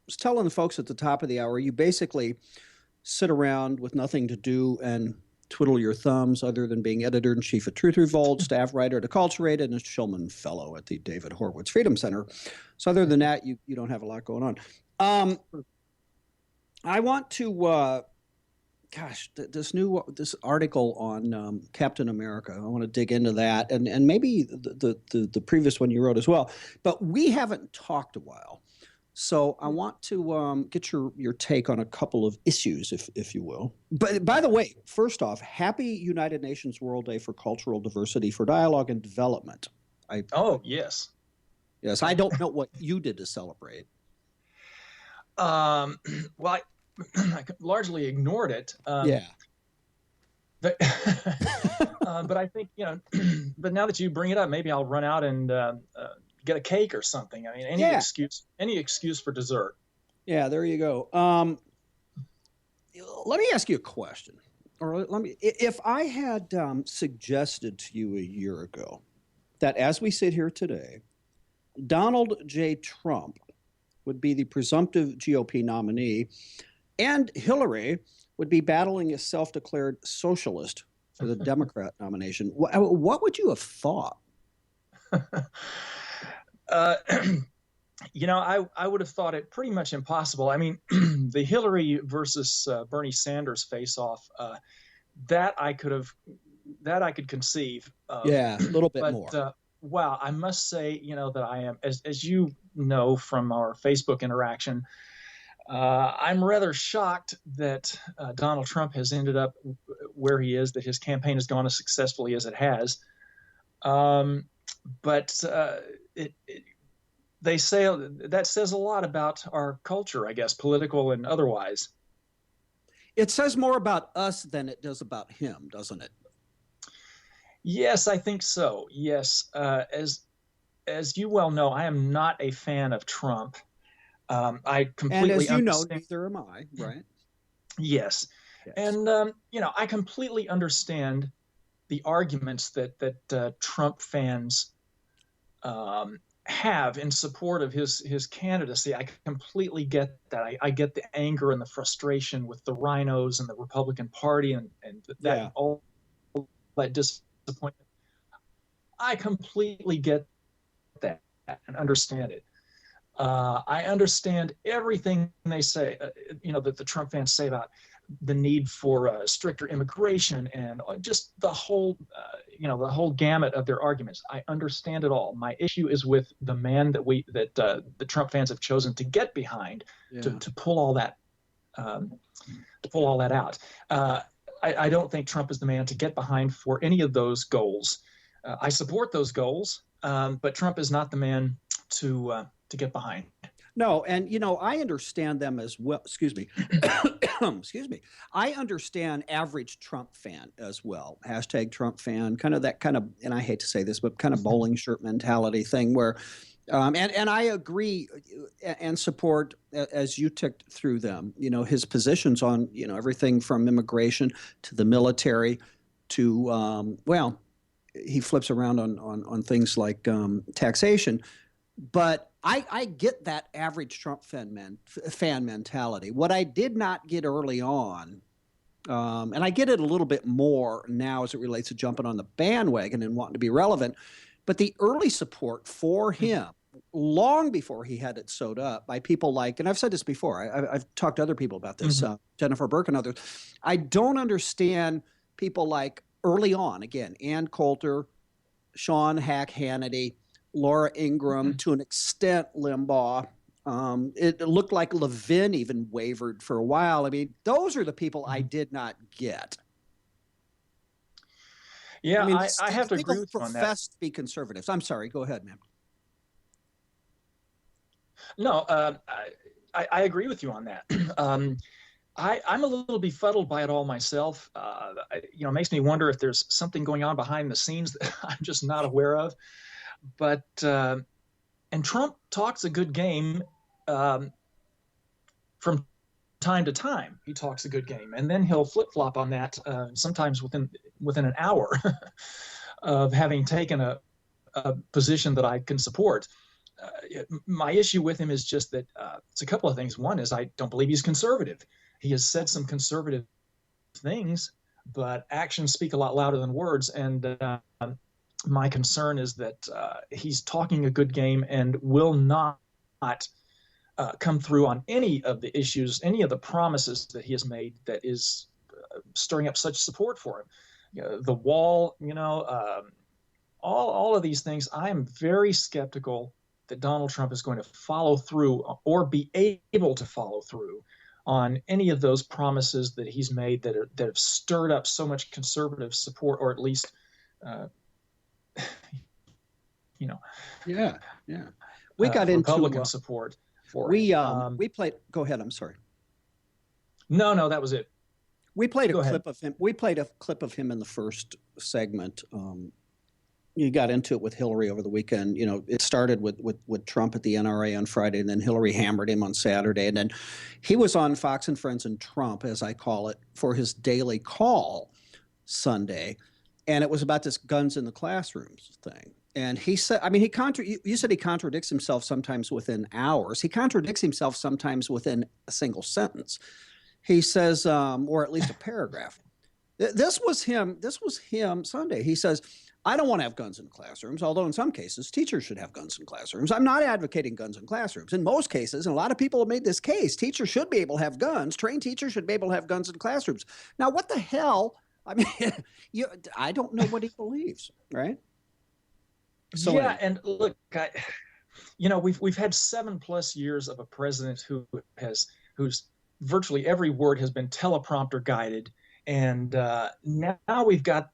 was telling the folks at the top of the hour, you basically sit around with nothing to do and twiddle your thumbs, other than being editor-in-chief at Truth Revolt, staff writer at Acculturated, and a Shulman Fellow at the David Horowitz Freedom Center. So other than that, you don't have a lot going on. I want to, this article on Captain America, I want to dig into that, and maybe the previous one you wrote as well. But we haven't talked a while. So I want to get your take on a couple of issues, if you will. But by the way, first off, happy United Nations World Day for Cultural Diversity, for Dialogue and Development. Yes. Yes, I don't know what you did to celebrate. Well, I largely ignored it. Yeah. But, but I think, but now that you bring it up, maybe I'll run out and get a cake or something. I mean, any excuse for dessert. Yeah, there you go. Let me ask you a question, or if I had suggested to you a year ago that as we sit here today, Donald J. Trump would be the presumptive GOP nominee, and Hillary would be battling a self-declared socialist for the Democrat nomination. What would you have thought? You know, I would have thought it pretty much impossible. I mean, the Hillary versus Bernie Sanders face-off, that I could conceive of. Yeah, a little bit more. Wow, I must say, you know, that I am, as you know from our Facebook interaction, I'm rather shocked that Donald Trump has ended up where he is, that his campaign has gone as successfully as it has. But they say that says a lot about our culture, I guess, political and otherwise. It says more about us than it does about him, doesn't it? Yes, I think so. Yes. As you well know, I am not a fan of Trump. I completely and as you understand. know, neither am I, right? Yes. And, you know, I completely understand the arguments that Trump fans have in support of his candidacy. I completely get that. I get the anger and the frustration with the rhinos and the Republican Party and that all that disappointment. I completely get that and understand it. I understand everything they say, you know, that the Trump fans say about the need for stricter immigration and just the whole, you know, the whole gamut of their arguments. I understand it all. My issue is with the man that the Trump fans have chosen to get behind to pull all that out. I don't think Trump is the man to get behind for any of those goals. I support those goals, but Trump is not the man to get behind. No, and you know, I understand them as well. Excuse me. Excuse me. I understand average Trump fan as well. Hashtag Trump fan, kind of, and I hate to say this, but kind of bowling shirt mentality thing where, and I agree and support, as you ticked through them, you know, his positions on, you know, everything from immigration to the military to, well, he flips around on things like taxation. But I get that average Trump fan mentality. What I did not get early on, and I get it a little bit more now as it relates to jumping on the bandwagon and wanting to be relevant, but the early support for him, long before he had it sewed up by people like, and I've said this before, I've talked to other people about this, Jennifer Burke and others. I don't understand people like early on, again, Ann Coulter, Sean Hack Hannity, Laura Ingraham, to an extent, Limbaugh. It looked like Levin even wavered for a while. I mean, those are the people I did not get. Yeah, I mean, I have to agree with you on that. Profess to be conservatives. I'm sorry. Go ahead, man. No, I agree with you on that. I'm a little befuddled by it all myself. You know, it makes me wonder if there's something going on behind the scenes that I'm just not aware of. But and Trump talks a good game from time to time. He talks a good game, and then he'll flip-flop on that sometimes within an hour of having taken a position that I can support. My issue with him is just that it's a couple of things. One is I don't believe he's conservative. He has said some conservative things, but actions speak a lot louder than words, and my concern is that he's talking a good game and will not come through on any of the issues, any of the promises that he has made that is stirring up such support for him. You know, the wall, you know, all of these things. I am very skeptical that Donald Trump is going to follow through or be able to follow through on any of those promises that he's made that have stirred up so much conservative support, or at least you know, we got into Republican support for we played. Go ahead. I'm sorry. No, that was it. We played a clip of him. We played a clip of him in the first segment. You got into it with Hillary over the weekend. You know, it started with Trump at the NRA on Friday, and then Hillary hammered him on Saturday, and then he was on Fox and Friends and Trump, as I call it, for his daily call Sunday. And it was about this guns in the classrooms thing. And he said, I mean, you said he contradicts himself sometimes within hours. He contradicts himself sometimes within a single sentence. He says, or at least a paragraph. This was him Sunday. He says, I don't want to have guns in classrooms, although in some cases teachers should have guns in classrooms. I'm not advocating guns in classrooms. In most cases, and a lot of people have made this case, teachers should be able to have guns. Trained teachers should be able to have guns in classrooms. Now, what the hell? I mean, I don't know what he believes, right? So yeah, and look, we've had 7+ years of a president whose virtually every word has been teleprompter guided, and now we've got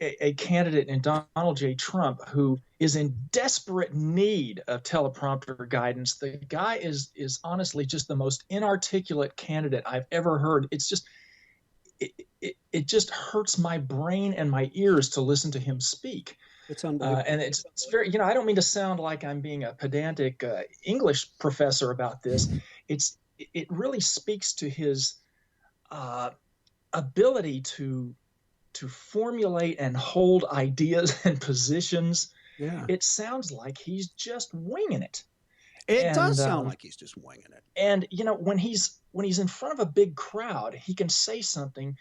a candidate in Donald J. Trump who is in desperate need of teleprompter guidance. The guy is honestly just the most inarticulate candidate I've ever heard. It's just it just hurts my brain and my ears to listen to him speak. It's unbelievable. And it's very, I don't mean to sound like I'm being a pedantic English professor about this. It really speaks to his ability to formulate and hold ideas and positions. Yeah. It sounds like he's just winging it. It does sound like he's just winging it. And when he's in front of a big crowd, he can say something.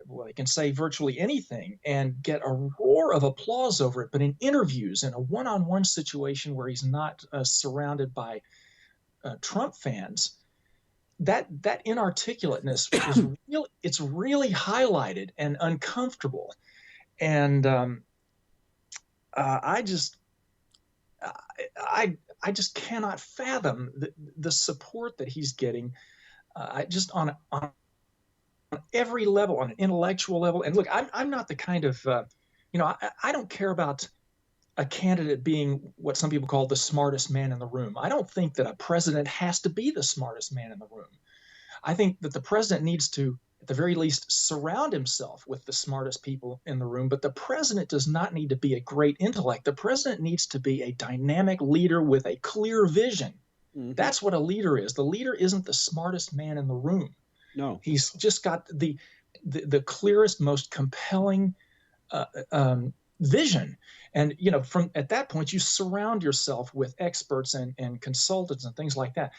Well, he can say virtually anything and get a roar of applause over it. But in interviews, in a one-on-one situation where he's not surrounded by Trump fans, that inarticulateness is it's really highlighted and uncomfortable. And I just cannot fathom the support that he's getting. Just on every level, on an intellectual level. And look, I'm not the kind of, I don't care about a candidate being what some people call the smartest man in the room. I don't think that a president has to be the smartest man in the room. I think that the president needs to, at the very least, surround himself with the smartest people in the room. But the president does not need to be a great intellect. The president needs to be a dynamic leader with a clear vision. Mm-hmm. That's what a leader is. The leader isn't the smartest man in the room. No, he's just got the clearest, most compelling vision. And, from at that point, you surround yourself with experts and consultants and things like that.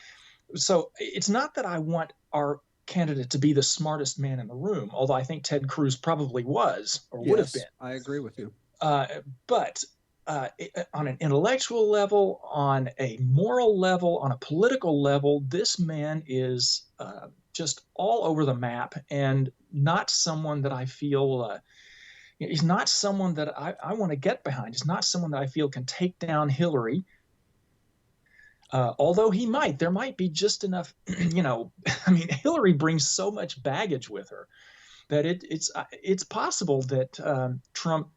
So it's not that I want our candidate to be the smartest man in the room, although I think Ted Cruz probably was or would have been. I agree with you. But on an intellectual level, on a moral level, on a political level, this man is just all over the map, and not someone that I feel he's not someone that I want to get behind. He's not someone that I feel can take down Hillary. Although there might be just enough, Hillary brings so much baggage with her that it's possible that Trump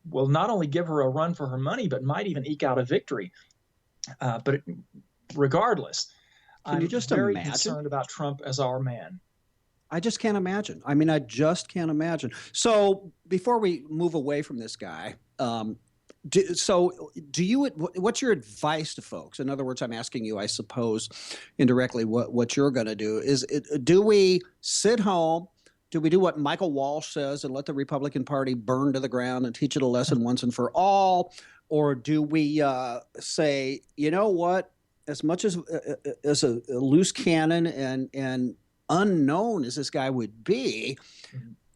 will not only give her a run for her money, but might even eke out a victory. But regardless, I'm very concerned about Trump as our man. I just can't imagine. I just can't imagine. So before we move away from this guy, what's your advice to folks? In other words, I'm asking you, I suppose, indirectly, what you're going to do. Do we sit home? Do we do what Michael Walsh says and let the Republican Party burn to the ground and teach it a lesson once and for all? Or do we say, you know what, as much as a loose cannon and unknown as this guy would be,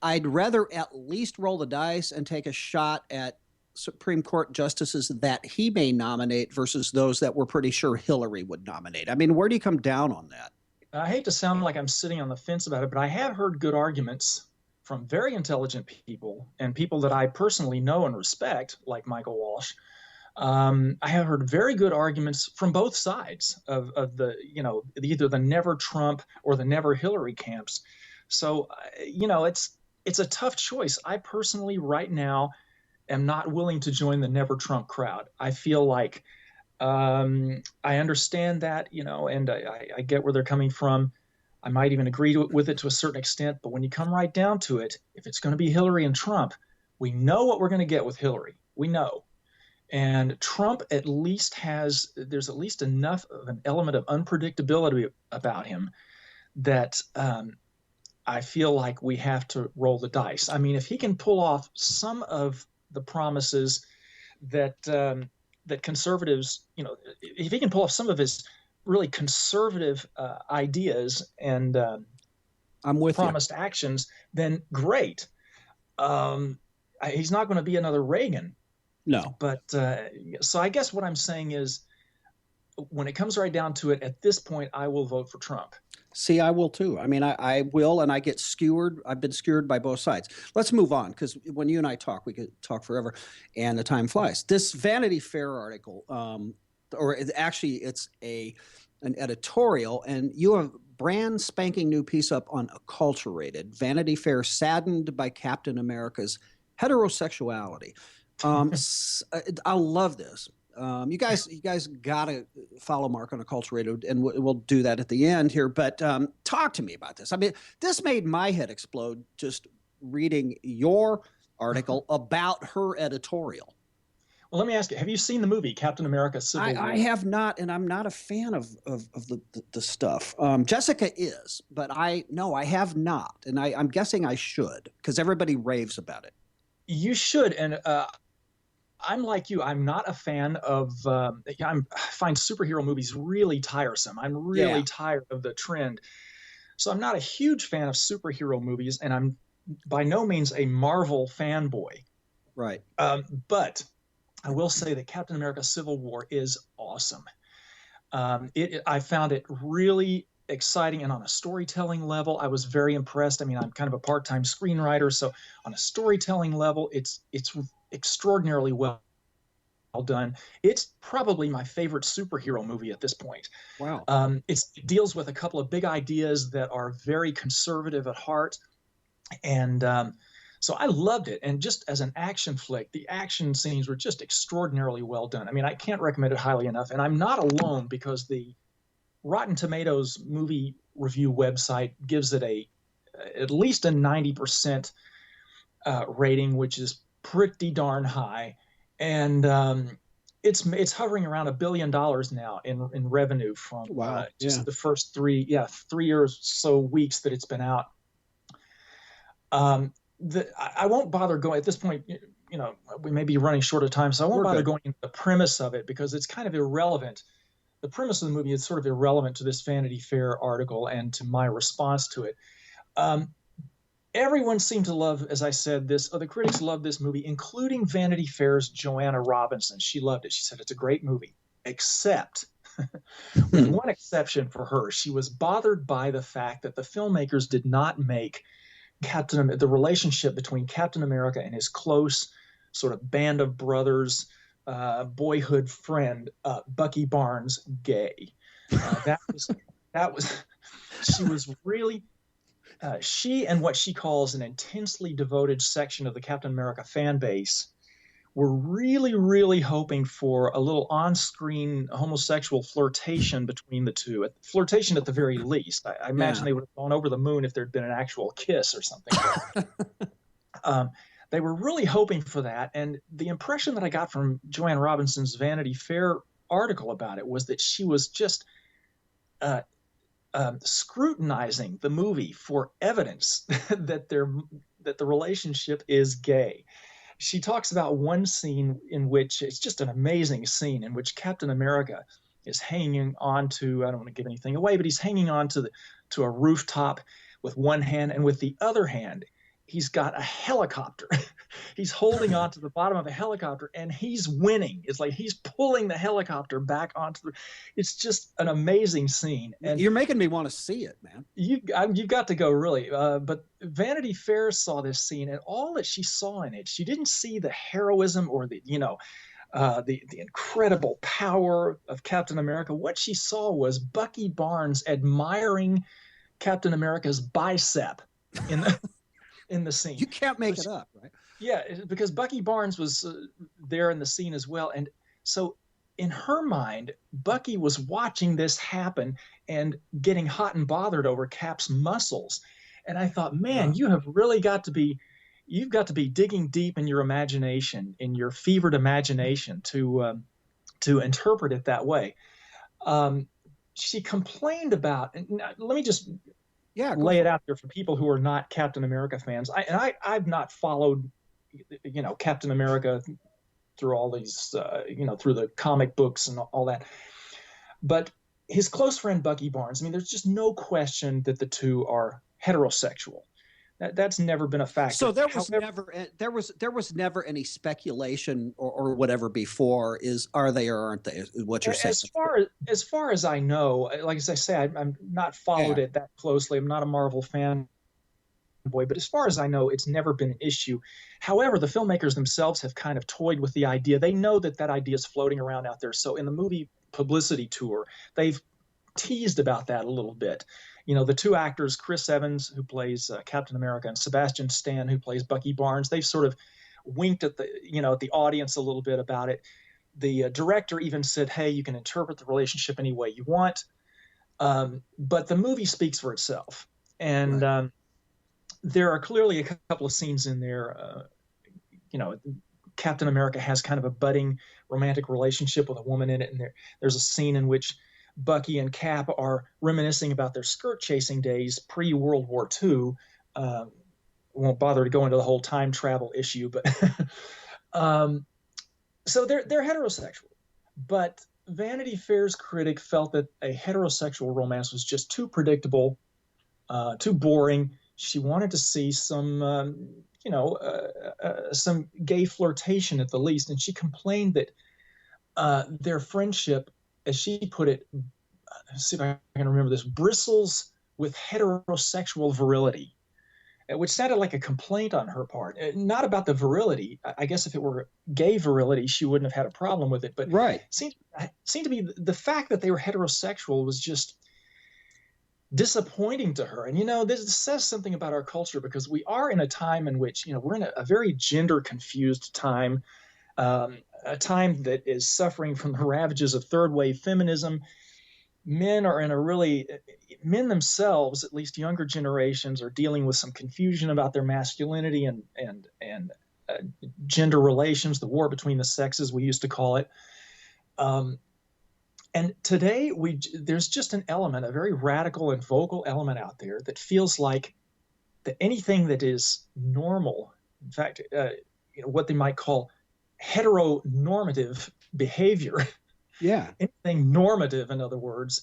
I'd rather at least roll the dice and take a shot at Supreme Court justices that he may nominate versus those that we're pretty sure Hillary would nominate. Where do you come down on that? I hate to sound like I'm sitting on the fence about it, but I have heard good arguments from very intelligent people and people that I personally know and respect, like Michael Walsh. I have heard very good arguments from both sides of the, either the never Trump or the never Hillary camps. So, it's a tough choice. I personally right now am not willing to join the never Trump crowd. I feel like I understand that, and I get where they're coming from. I might even agree with it to a certain extent. But when you come right down to it, if it's going to be Hillary and Trump, we know what we're going to get with Hillary. We know. And Trump there's at least enough of an element of unpredictability about him that I feel like we have to roll the dice. If he can pull off some of the promises that conservatives, if he can pull off some of his really conservative ideas and I'm with promised actions, then great. He's not going to be another Reagan. No. But so I guess what I'm saying is, when it comes right down to it, at this point, I will vote for Trump. See, I will too. I mean, I will, and I get skewered. I've been skewered by both sides. Let's move on, because when you and I talk, we could talk forever, and the time flies. This Vanity Fair article, or it's an editorial, and you have a brand spanking new piece up on Acculturated. Vanity Fair saddened by Captain America's heterosexuality. I love this. You guys gotta follow Mark on Acculturated, and we'll do that at the end here. But talk to me about this. I mean, this made my head explode just reading your article about her editorial. Well, let me ask you: have you seen the movie Captain America: Civil War? I have not, and I'm not a fan of the stuff. Jessica is, but I have not, and I'm guessing I should, because everybody raves about it. You should, and I'm like you. I'm not a fan of. I find superhero movies really tiresome. I'm really tired of the trend, so I'm not a huge fan of superhero movies, and I'm by no means a Marvel fanboy. Right. But I will say that Captain America: Civil War is awesome. I found it really exciting, and on a storytelling level, I was very impressed. I mean, I'm kind of a part-time screenwriter, so on a storytelling level, it's extraordinarily well done. It's probably my favorite superhero movie at this point. Wow. It deals with a couple of big ideas that are very conservative at heart, and so I loved it. And just as an action flick, the action scenes were just extraordinarily well done. I mean, I can't recommend it highly enough, and I'm not alone, because the Rotten Tomatoes movie review website gives it at least a 90% rating, which is pretty darn high, and it's hovering around $1 billion now in revenue from the first three or so weeks that it's been out. I won't bother going at this point. We may be running short of time, so I won't bother going into the premise of it, because it's kind of irrelevant. The premise of the movie is sort of irrelevant to this Vanity Fair article and to my response to it. Everyone seemed to love, as I said, the critics loved this movie, including Vanity Fair's Joanna Robinson. She loved it. She said it's a great movie, except with one exception for her. She was bothered by the fact that the filmmakers did not make the relationship between Captain America and his close sort of band of brothers, boyhood friend, Bucky Barnes, gay. She was really, she and what she calls an intensely devoted section of the Captain America fan base were really, really hoping for a little on-screen homosexual flirtation between the two. Flirtation at the very least. I imagine they would have gone over the moon if there'd been an actual kiss or something. They were really hoping for that, and the impression that I got from Joanna Robinson's Vanity Fair article about it was that she was just scrutinizing the movie for evidence that the relationship is gay. She talks about one scene in which it's just an amazing scene in which Captain America is hanging on to, I don't want to give anything away, but he's hanging on to a rooftop with one hand, and with the other hand, he's got a helicopter. He's holding on to the bottom of a helicopter, and he's winning. It's like he's pulling the helicopter back onto it's just an amazing scene. And you're making me want to see it, man. You've got to go, really. But Vanity Fair saw this scene, and all that she saw in it, she didn't see the heroism or the incredible power of Captain America. What she saw was Bucky Barnes admiring Captain America's bicep in the scene. You can't make it up, right? Yeah, because Bucky Barnes was there in the scene as well. And so in her mind, Bucky was watching this happen and getting hot and bothered over Cap's muscles. And I thought, man, you have really got to be digging deep in your imagination, in your fevered imagination to interpret it that way. She complained about, and let me just lay it out there for people who are not Captain America fans. I've not followed, Captain America through all these, through the comic books and all that. But his close friend Bucky Barnes, I mean, there's just no question that the two are heterosexual. That's never been a factor. So there was never any speculation or whatever before. Are they or aren't they? What you're saying? As far as I know, like as I say, I'm not followed it that closely. I'm not a Marvel fan. Boy, but as far as I know, it's never been an issue. However, the filmmakers themselves have kind of toyed with the idea. They know that idea is floating around out there. So in the movie publicity tour, they've teased about that a little bit. The two actors, Chris Evans, who plays Captain America, and Sebastian Stan, who plays Bucky Barnes, they've sort of winked at the audience a little bit about it. The director even said, hey, you can interpret the relationship any way you want. But the movie speaks for itself. And right. There are clearly a couple of scenes in there. Captain America has kind of a budding romantic relationship with a woman in it. And there's a scene in which Bucky and Cap are reminiscing about their skirt chasing days pre-World War II. Won't bother to go into the whole time travel issue, but so they're heterosexual. But Vanity Fair's critic felt that a heterosexual romance was just too predictable, too boring. She wanted to see some gay flirtation at the least, and she complained that their friendship, as she put it, let's see if I can remember this, bristles with heterosexual virility, which sounded like a complaint on her part. Not about the virility. I guess if it were gay virility, she wouldn't have had a problem with it. But right. Seemed to be the fact that they were heterosexual was just disappointing to her. And, this says something about our culture, because we are in a time in which, we're in a very gender confused time, a time that is suffering from the ravages of third wave feminism. Men themselves, at least younger generations, are dealing with some confusion about their masculinity and gender relations, the war between the sexes, we used to call it. And today, there's just an element, a very radical and vocal element out there that feels like that anything that is normal, in fact, what they might call heteronormative behavior, anything normative, in other words,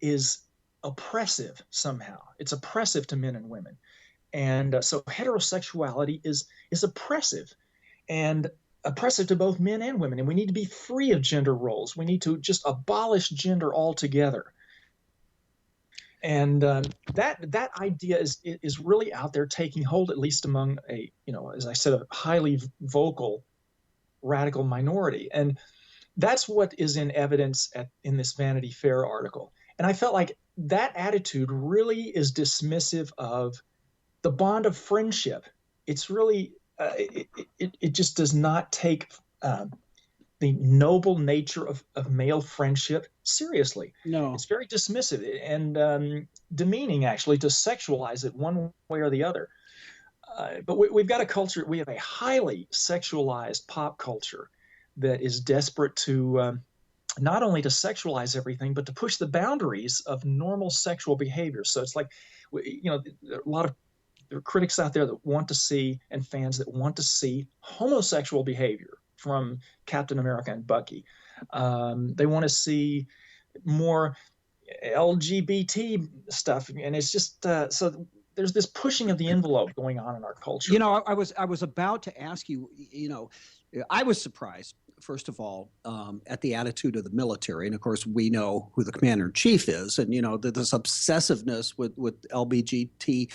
is oppressive somehow. It's oppressive to men and women. And so heterosexuality is oppressive. And oppressive to both men and women, and we need to be free of gender roles. We need to just abolish gender altogether. And that idea is really out there taking hold, at least among as I said, a highly vocal, radical minority. And that's what is in evidence in this Vanity Fair article. And I felt like that attitude really is dismissive of the bond of friendship. It's really it just does not take the noble nature of male friendship seriously. No. It's very dismissive and demeaning, actually, to sexualize it one way or the other. But we've got a culture, we have a highly sexualized pop culture that is desperate to not only to sexualize everything, but to push the boundaries of normal sexual behavior. So it's like, there are a lot of there are critics out there that want to see, and fans that want to see, homosexual behavior from Captain America and Bucky. They want to see more LGBT stuff, and it's just so there's this pushing of the envelope going on in our culture. I was about to ask you. I was surprised, first of all, at the attitude of the military, and of course we know who the commander-in-chief is, and this obsessiveness with LGBT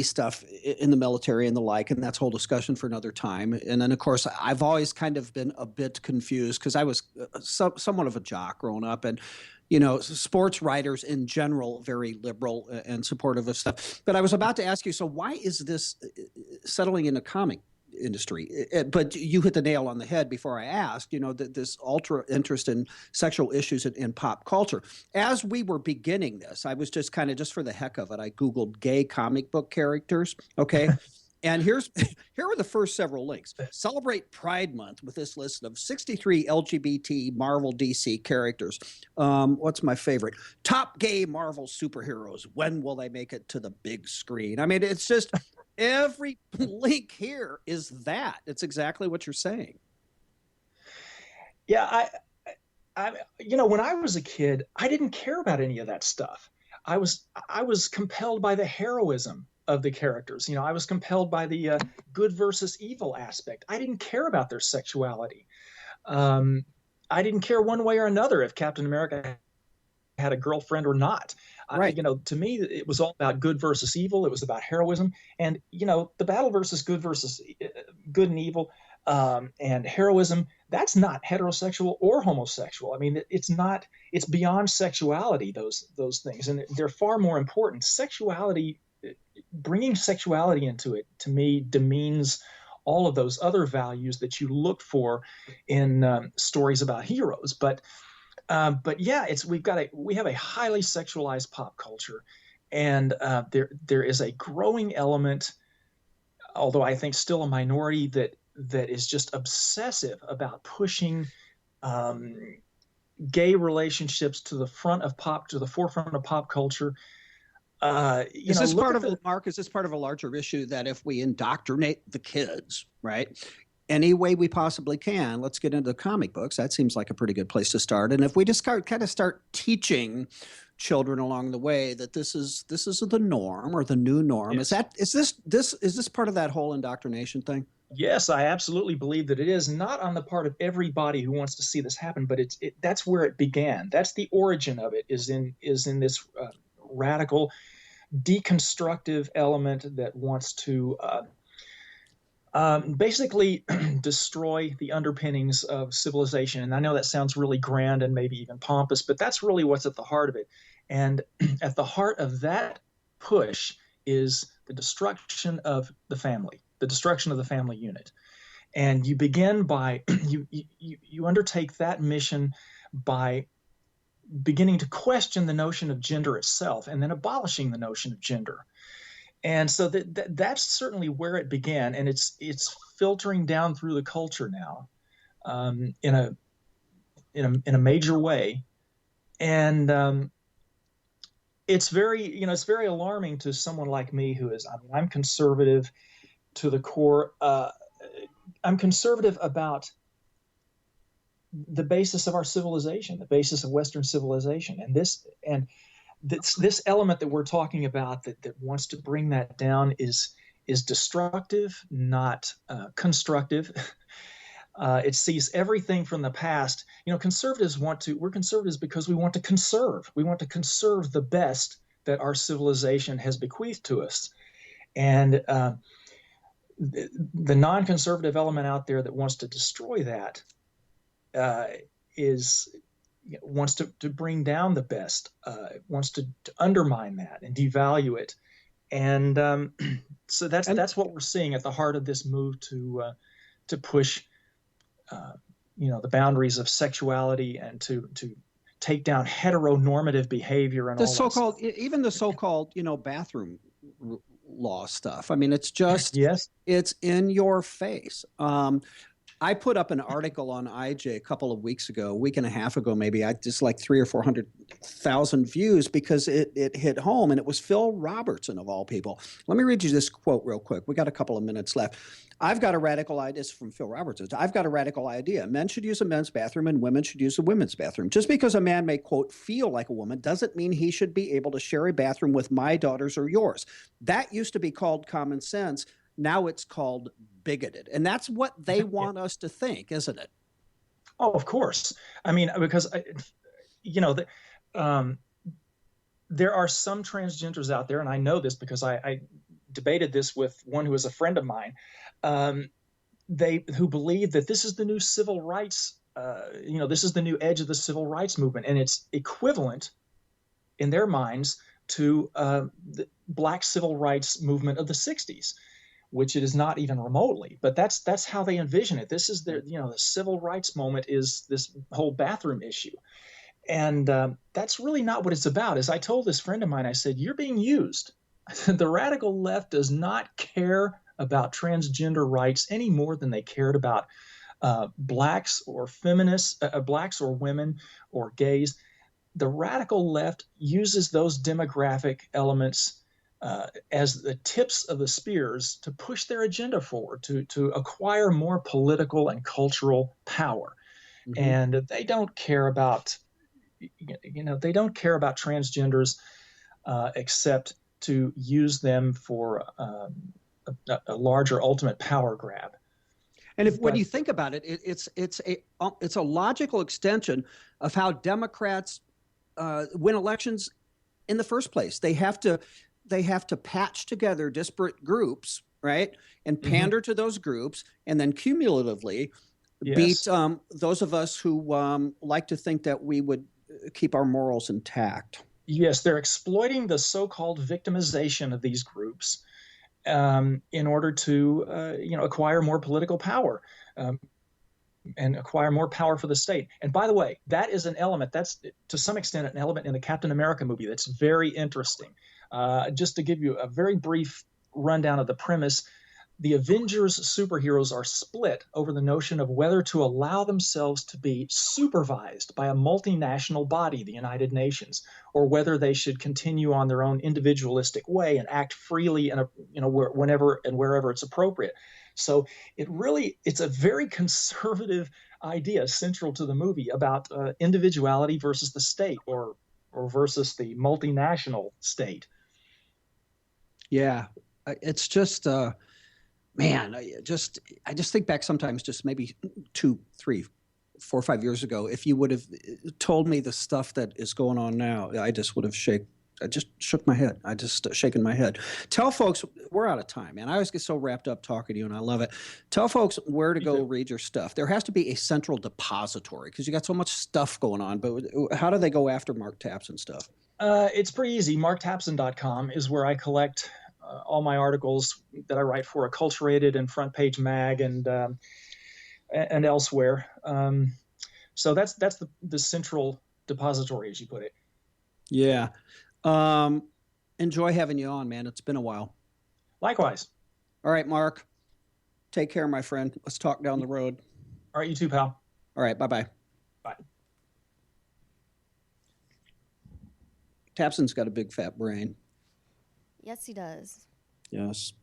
stuff in the military and the like, and that's a whole discussion for another time. And then, of course, I've always kind of been a bit confused because I was somewhat of a jock growing up, and sports writers in general very liberal and supportive of stuff. But I was about to ask you, so why is this settling in the comic industry? But you hit the nail on the head before I asked, this ultra interest in sexual issues in pop culture. As we were beginning this, I was just for the heck of it, I Googled gay comic book characters. Okay. And here are the first several links. Celebrate Pride Month with this list of 63 LGBT Marvel DC characters. What's my favorite? Top gay Marvel superheroes. When will they make it to the big screen? I mean, it's just every link here is that. It's exactly what you're saying. Yeah, when I was a kid, I didn't care about any of that stuff. I was compelled by the heroism of the characters. I was compelled by the good versus evil aspect. I didn't care about their sexuality. I didn't care one way or another if Captain America had a girlfriend or not. Right. To me, it was all about good versus evil. It was about heroism, and the battle versus good and evil, and heroism. That's not heterosexual or homosexual. I mean, it's not. It's beyond sexuality. Those things, and they're far more important. Sexuality, bringing sexuality into it, to me, demeans all of those other values that you look for in stories about heroes. But yeah, we have a highly sexualized pop culture, and there is a growing element, although I think still a minority, that is just obsessive about pushing gay relationships to the forefront of pop culture. Is this part of Mark? Is this part of a larger issue that if we indoctrinate the kids, right, any way we possibly can, let's get into the comic books. That seems like a pretty good place to start. And if we just start teaching children along the way that this is the norm or the new norm, yes. is this part of that whole indoctrination thing? Yes, I absolutely believe that it is, not on the part of everybody who wants to see this happen, but that's where it began. That's the origin of it, is in this radical, deconstructive element that wants to basically destroy the underpinnings of civilization. And I know that sounds really grand and maybe even pompous, but that's really what's at the heart of it. And at the heart of that push is the destruction of the family, the destruction of the family unit. And you begin by, you undertake that mission by beginning to question the notion of gender itself, and then abolishing the notion of gender. And so that's certainly where it began, and it's filtering down through the culture now, in a major way, and it's very alarming to someone like me who is, I'm conservative to the core. I'm conservative about the basis of our civilization, the basis of Western civilization, and this element that we're talking about that wants to bring that down is destructive, not constructive. It sees everything from the past. We're conservatives because we want to conserve. We want to conserve the best that our civilization has bequeathed to us. And the non-conservative element out there that wants to destroy that wants to bring down the best, wants to undermine that and devalue it, and so that's what we're seeing at the heart of this move to push, the boundaries of sexuality and to take down heteronormative behavior and the all so-called, that even the so-called, bathroom law stuff. I mean, it's just yes, it's in your face. I put up an article on IJ a week and a half ago, maybe. I just like 300,000 or 400,000 views because it hit home, and it was Phil Robertson of all people. Let me read you this quote real quick. We got a couple of minutes left. I've got a radical idea. This is from Phil Robertson. I've got a radical idea. Men should use a men's bathroom and women should use a women's bathroom. Just because a man may, quote, feel like a woman doesn't mean he should be able to share a bathroom with my daughters or yours. That used to be called common sense. Now it's called bigoted. And that's what they want us to think, isn't it? Oh, of course. I mean, because, there are some transgenders out there, and I know this because I debated this with one who is a friend of mine, who believe that this is the new civil rights, this is the new edge of the civil rights movement, and it's equivalent in their minds to the Black civil rights movement of the 60s. Which it is not even remotely, but that's how they envision it. This is the civil rights moment is this whole bathroom issue, and that's really not what it's about. As I told this friend of mine, I said, "You're being used. The radical left does not care about transgender rights any more than they cared about blacks or feminists, blacks or women or gays. The radical left uses those demographic elements as the tips of the spears to push their agenda forward, to acquire more political and cultural power. Mm-hmm. And they don't care about, they don't care about transgenders except to use them for a larger ultimate power grab. And when you think about it, it's a logical extension of how Democrats win elections in the first place. They have to patch together disparate groups, right, and pander to those groups, and then cumulatively beat those of us who like to think that we would keep our morals intact. Yes, they're exploiting the so-called victimization of these groups in order to, acquire more political power and acquire more power for the state. And by the way, that is an element, that's to some extent an element in the Captain America movie that's very interesting. Just to give you a very brief rundown of the premise, the Avengers superheroes are split over the notion of whether to allow themselves to be supervised by a multinational body, the United Nations, or whether they should continue on their own individualistic way and act freely and whenever and wherever it's appropriate. So it's a very conservative idea central to the movie about individuality versus the state or versus the multinational state. Yeah, it's just man, I just think back sometimes, just maybe 2, 3, 4, 5 years ago, if you would have told me the stuff that is going on now, I just would have shook my head. I just shaken my head. Tell folks, we're out of time, man. I always get so wrapped up talking to you, and I love it. Tell folks where to go read your stuff. There has to be a central depository because you got so much stuff going on, but how do they go after Mark Tapson stuff? It's pretty easy. MarkTapson.com is where I collect all my articles that I write for Acculturated and Front Page Mag and elsewhere. So that's the central depository, as you put it. Yeah. Enjoy having you on, man. It's been a while. Likewise. All right, Mark. Take care, my friend. Let's talk down the road. All right, you too, pal. All right, bye-bye. Bye. Tapson's got a big fat brain. Yes, he does. Yes.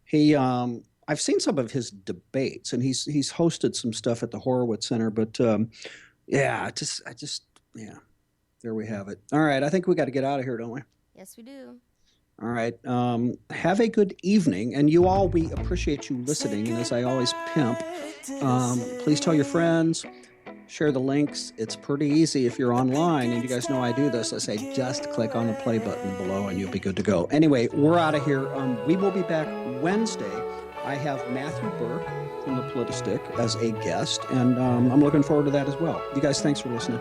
He I've seen some of his debates, and he's hosted some stuff at the Horowitz Center, but yeah, there we have it. All right, I think we got to get out of here, don't we? Yes, we do. All right. Have a good evening, and you all, we appreciate you listening, and as I always pimp, please tell your friends, share the links. It's pretty easy if you're online, and you guys know I do this. I say just click on the play button below and you'll be good to go. Anyway, we're out of here. We will be back Wednesday. I have Matthew Burke from the Politistic as a guest, and I'm looking forward to that as well. You guys, thanks for listening.